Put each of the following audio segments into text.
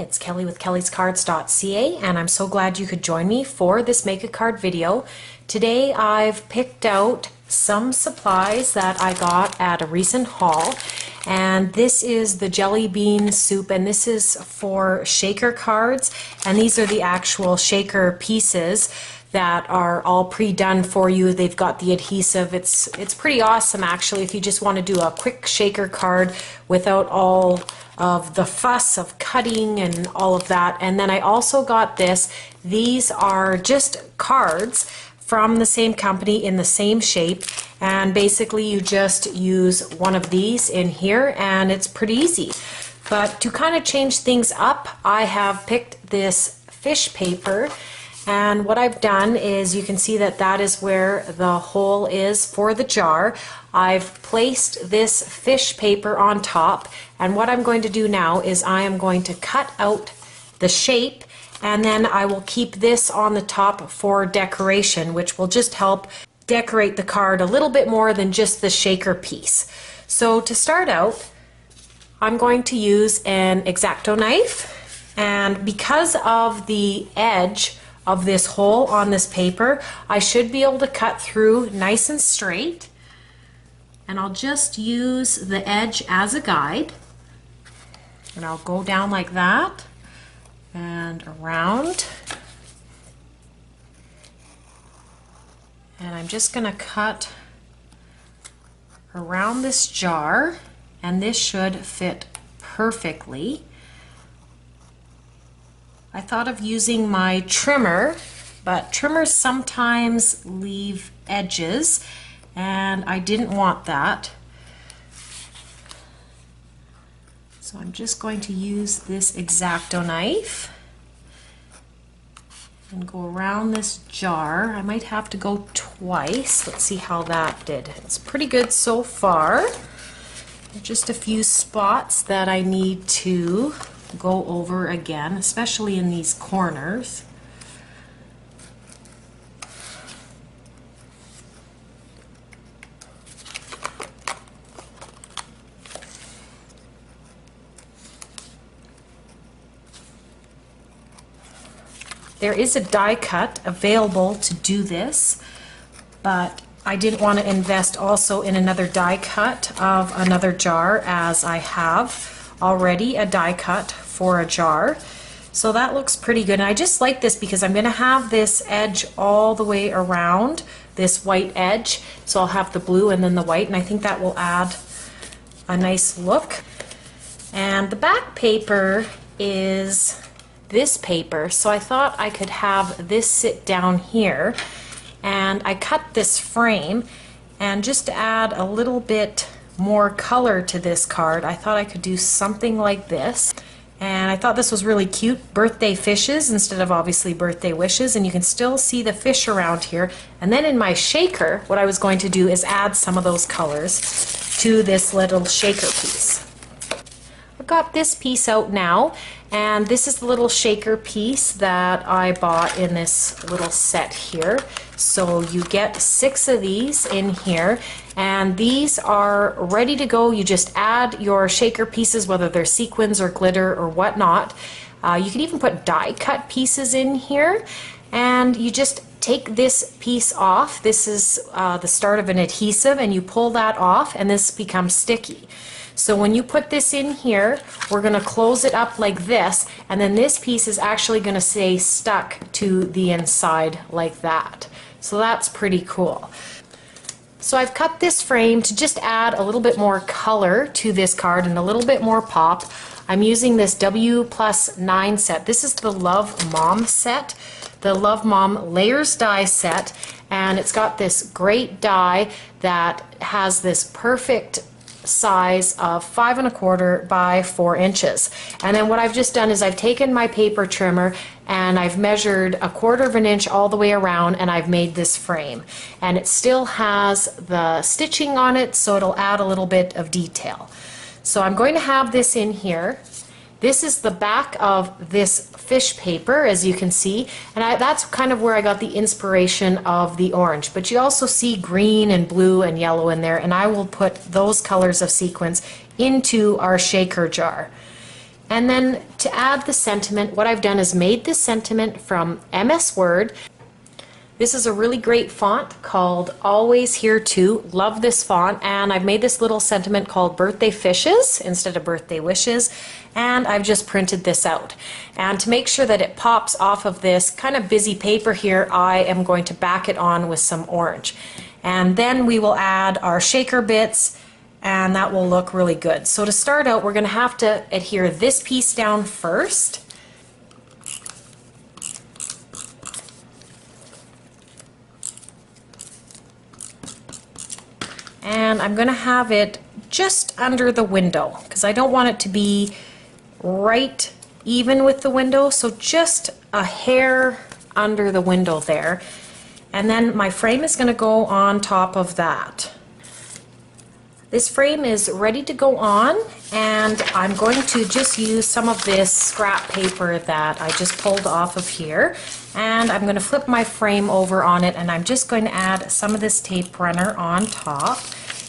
It's Kelly with Kellyscards.ca, and I'm so glad you could join me for this Make a Card video. Today I've picked out some supplies that I got at a recent haul, and this is the Jellibean soup, and this is for shaker cards, and these are the actual shaker pieces that are all pre-done for you. They've got the adhesive. It's pretty awesome actually if you just want to do a quick shaker card without all of the fuss of cutting and all of that. And then I also got this. These are just cards from the same company in the same shape, and basically you just use one of these in here and it's pretty easy. But to kind of change things up, I have picked this fish paper. And what I've done is, you can see that that is where the hole is for the jar. I've placed this fish paper on top, and what I'm going to do now is I am going to cut out the shape, and then I will keep this on the top for decoration, which will just help decorate the card a little bit more than just the shaker piece. So to start out, I'm going to use an X-Acto knife, and because of the edge of this hole on this paper, I should be able to cut through nice and straight, and I'll just use the edge as a guide, and I'll go down like that and around, and I'm just going to cut around this jar, and this should fit perfectly. I thought of using my trimmer, but trimmers sometimes leave edges, and I didn't want that. So I'm just going to use this X-Acto knife and go around this jar. I might have to go twice. Let's see how that did. It's pretty good so far. Just a few spots that I need to go over again, especially in these corners. There is a die cut available to do this, but I didn't want to invest also in another die cut of another jar, as I have already a die cut for a jar. So that looks pretty good, and I just like this because I'm going to have this edge all the way around, this white edge, so I'll have the blue and then the white, and I think that will add a nice look. And the back paper is this paper, so I thought I could have this sit down here, and I cut this frame, and just to add a little bit more color to this card, I thought I could do something like this. And I thought this was really cute, birthday fishes instead of obviously birthday wishes, and you can still see the fish around here. And then in my shaker, what I was going to do is add some of those colors to this little shaker piece. I've got this piece out now, and this is the little shaker piece that I bought in this little set here. So you get 6 of these in here, and these are ready to go. You just add your shaker pieces, whether they're sequins or glitter or whatnot. You can even put die cut pieces in here, and you just take this piece off. This is the start of an adhesive, and you pull that off and this becomes sticky. So when you put this in here, we're going to close it up like this, and then this piece is actually going to stay stuck to the inside like that. So that's pretty cool. So I've cut this frame to just add a little bit more color to this card and a little bit more pop. I'm using this W+9 set. This is the Love Mom set, the Love Mom Layers die set, and it's got this great die that has this perfect size of 5 1/4 by 4 inches. And then what I've just done is I've taken my paper trimmer and I've measured 1/4 inch all the way around, and I've made this frame, and it still has the stitching on it, so it'll add a little bit of detail. So I'm going to have this in here. This is the back of this fish paper, as you can see, and that's kind of where I got the inspiration of the orange. But you also see green and blue and yellow in there, and I will put those colors of sequins into our shaker jar. And then to add the sentiment, what I've done is made this sentiment from MS Word. This is a really great font called Always Here Too. Love this font, and I've made this little sentiment called Birthday Fishes instead of Birthday Wishes, and I've just printed this out. And to make sure that it pops off of this kind of busy paper here, I am going to back it on with some orange. And then we will add our shaker bits, and that will look really good. So to start out, we're going to have to adhere this piece down first. And I'm going to have it just under the window because I don't want it to be right even with the window, so just a hair under the window there. And then my frame is going to go on top of that. This frame is ready to go on, and I'm going to just use some of this scrap paper that I just pulled off of here, and I'm going to flip my frame over on it, and I'm just going to add some of this tape runner on top.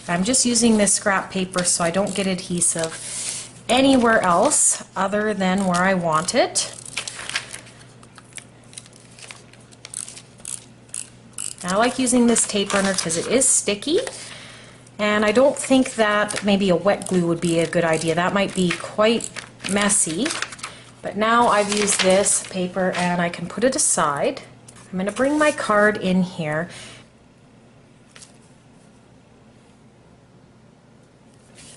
I'm just using this scrap paper so I don't get adhesive anywhere else other than where I want it. I like using this tape runner because it is sticky. And I don't think that maybe a wet glue would be a good idea. That might be quite messy. But now I've used this paper and I can put it aside. I'm going to bring my card in here.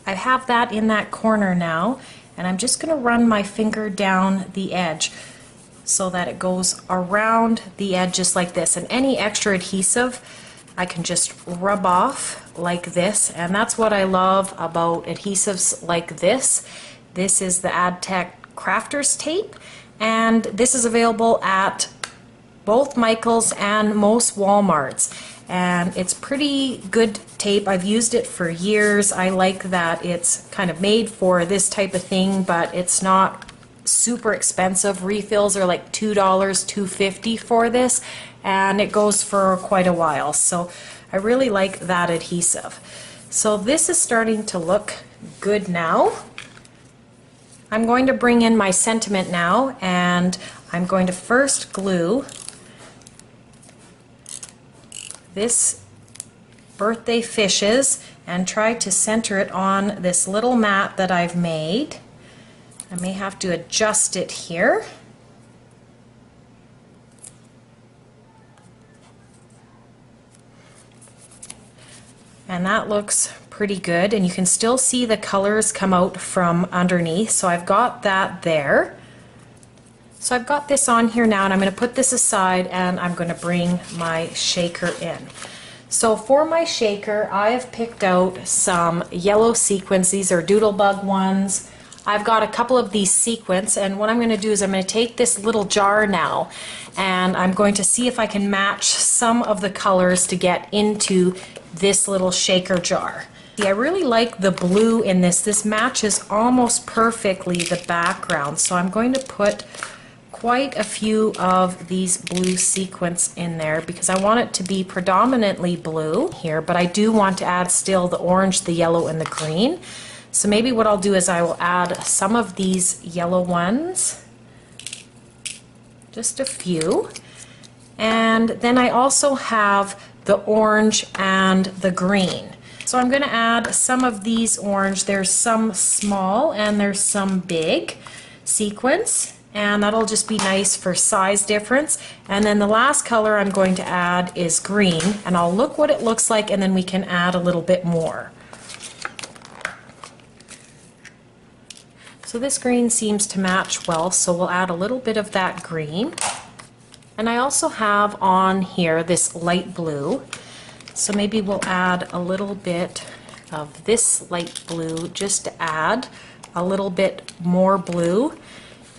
I have that in that corner now, and I'm just going to run my finger down the edge so that it goes around the edge just like this. And any extra adhesive I can just rub off like this, and that's what I love about adhesives like this. This is the AdTech Crafters tape, and this is available at both Michael's and most Walmarts, and it's pretty good tape. I've used it for years. I like that it's kind of made for this type of thing, but it's not super expensive. Refills are like $2, $2.50 for this, and it goes for quite a while. So I really like that adhesive. So this is starting to look good now. I'm going to bring in my sentiment now, and I'm going to first glue this Birthday Fishes and try to center it on this little mat that I've made. I may have to adjust it here. And that looks pretty good, and you can still see the colors come out from underneath, so I've got that there. So I've got this on here now, and I'm going to put this aside, and I'm going to bring my shaker in. So for my shaker, I have picked out some yellow sequins. These are Doodlebug ones. I've got a couple of these sequins, and what I'm going to do is I'm going to take this little jar now, and I'm going to see if I can match some of the colors to get into this little shaker jar. I really like the blue in this. This matches almost perfectly the background, so I'm going to put quite a few of these blue sequins in there because I want it to be predominantly blue here, but I do want to add still the orange, the yellow, and the green. So maybe what I'll do is I will add some of these yellow ones, just a few, and then I also have the orange and the green. So I'm going to add some of these orange. There's some small and there's some big sequins, and that'll just be nice for size difference. And then the last color I'm going to add is green, and I'll look what it looks like, and then we can add a little bit more. So this green seems to match well, so we'll add a little bit of that green. And I also have on here this light blue, so maybe we'll add a little bit of this light blue just to add a little bit more blue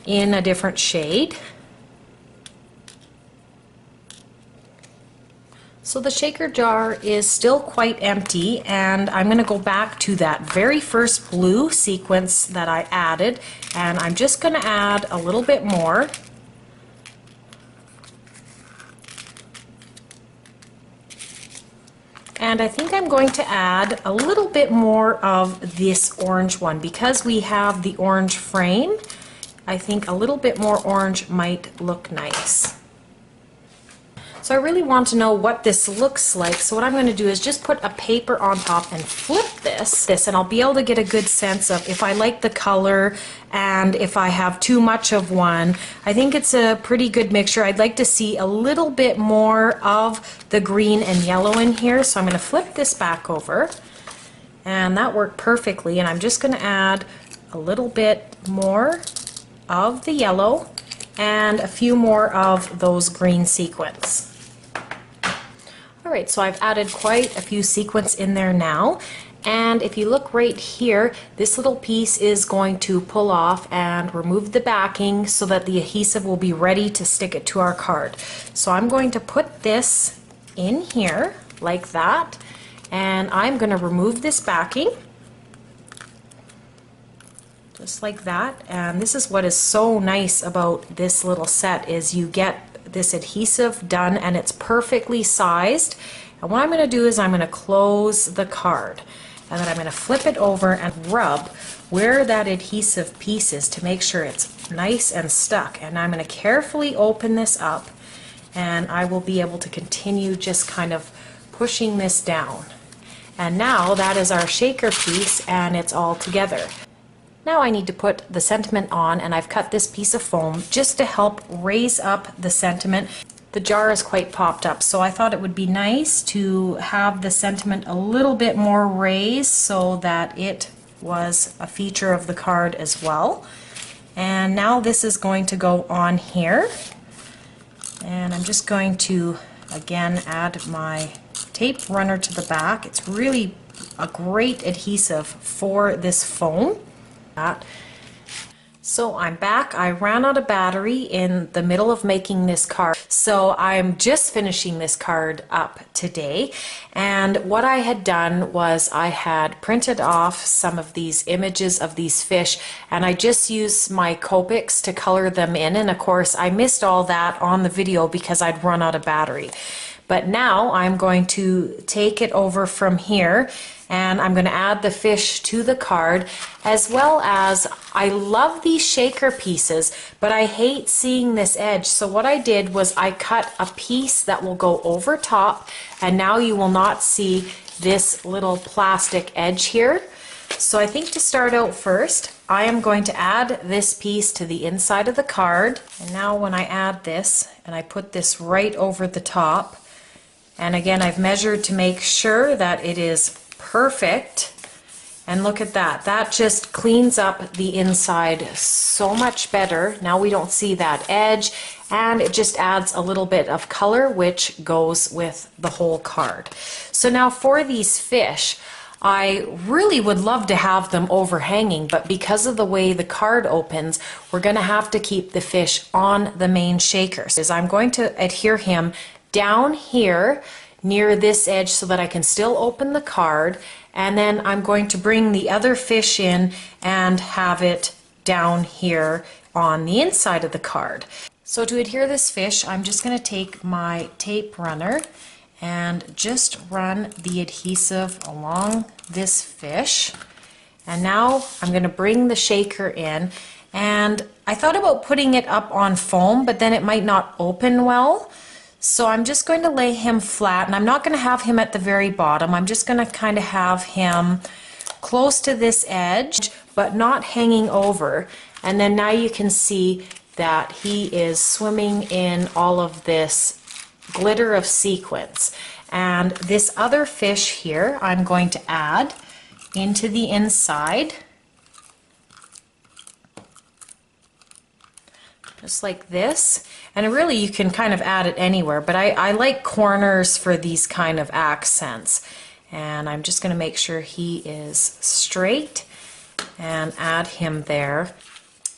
in a different shade. So the shaker jar is still quite empty, and I'm going to go back to that very first blue sequence that I added, and I'm just going to add a little bit more. And I think I'm going to add a little bit more of this orange one because we have the orange frame. I think a little bit more orange might look nice. So I really want to know what this looks like. So what I'm going to do is just put a paper on top and flip this, and I'll be able to get a good sense of if I like the color and if I have too much of one. I think it's a pretty good mixture. I'd like to see a little bit more of the green and yellow in here. So I'm going to flip this back over, and that worked perfectly. And I'm just going to add a little bit more of the yellow and a few more of those green sequins. Alright, so I've added quite a few sequins in there now, and if you look right here, this little piece is going to pull off and remove the backing so that the adhesive will be ready to stick it to our card. So I'm going to put this in here like that, and I'm going to remove this backing just like that. And this is what is so nice about this little set, is you get this adhesive done and it's perfectly sized. And what I'm going to do is I'm going to close the card, and then I'm going to flip it over and rub where that adhesive piece is to make sure it's nice and stuck. And I'm going to carefully open this up, and I will be able to continue just kind of pushing this down. And now that is our shaker piece, and it's all together. Now I need to put the sentiment on, and I've cut this piece of foam just to help raise up the sentiment. The jar is quite popped up, so I thought it would be nice to have the sentiment a little bit more raised so that it was a feature of the card as well. And now this is going to go on here, and I'm just going to again add my tape runner to the back. It's really a great adhesive for this foam. So I'm back. I ran out of battery in the middle of making this card, so I'm just finishing this card up today. And what I had done was I had printed off some of these images of these fish, and I just used my Copics to color them in, and of course I missed all that on the video because I'd run out of battery. But now I'm going to take it over from here, and I'm going to add the fish to the card, as well as I love these shaker pieces, but I hate seeing this edge. So what I did was I cut a piece that will go over top, and now you will not see this little plastic edge here. So I think to start out first, I am going to add this piece to the inside of the card. And now when I add this, and I put this right over the top, and again I've measured to make sure that it is perfect, and look at that. That just cleans up the inside so much better. Now we don't see that edge, and it just adds a little bit of color which goes with the whole card. So now for these fish, I really would love to have them overhanging, but because of the way the card opens, we're going to have to keep the fish on the main shaker. So I'm going to adhere him down here near this edge so that I can still open the card, and then I'm going to bring the other fish in and have it down here on the inside of the card. So to adhere this fish, I'm just going to take my tape runner and just run the adhesive along this fish, and now I'm going to bring the shaker in. And I thought about putting it up on foam, but then it might not open well. So I'm just going to lay him flat, and I'm not going to have him at the very bottom. I'm just going to kind of have him close to this edge, but not hanging over. And then now you can see that he is swimming in all of this glitter of sequins. And this other fish here I'm going to add into the inside, just like this. And really you can kind of add it anywhere, but I like corners for these kind of accents. And I'm just going to make sure he is straight and add him there.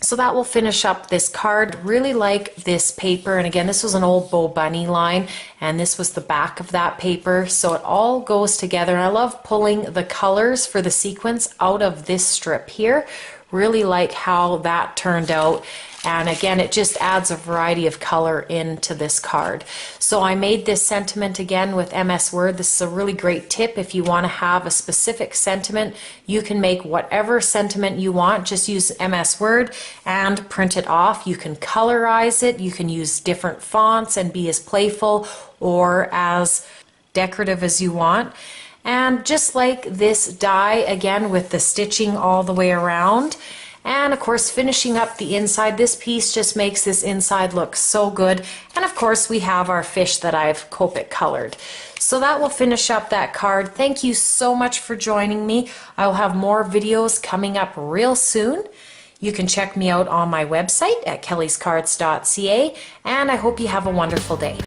So that will finish up this card. Really like this paper, and again this was an old Bo Bunny line, and this was the back of that paper, so it all goes together. And I love pulling the colors for the sequins out of this strip here. Really like how that turned out. And again, it just adds a variety of color into this card. So I made this sentiment again with MS Word. This is a really great tip. If you want to have a specific sentiment, you can make whatever sentiment you want. Just use MS Word and print it off. You can colorize it. You can use different fonts and be as playful or as decorative as you want. And just like this die, again with the stitching all the way around, and of course finishing up the inside, this piece just makes this inside look so good. And of course we have our fish that I've Copic colored. So that will finish up that card. Thank you so much for joining me. I will have more videos coming up real soon. You can check me out on my website at Kellyscards.ca, and I hope you have a wonderful day.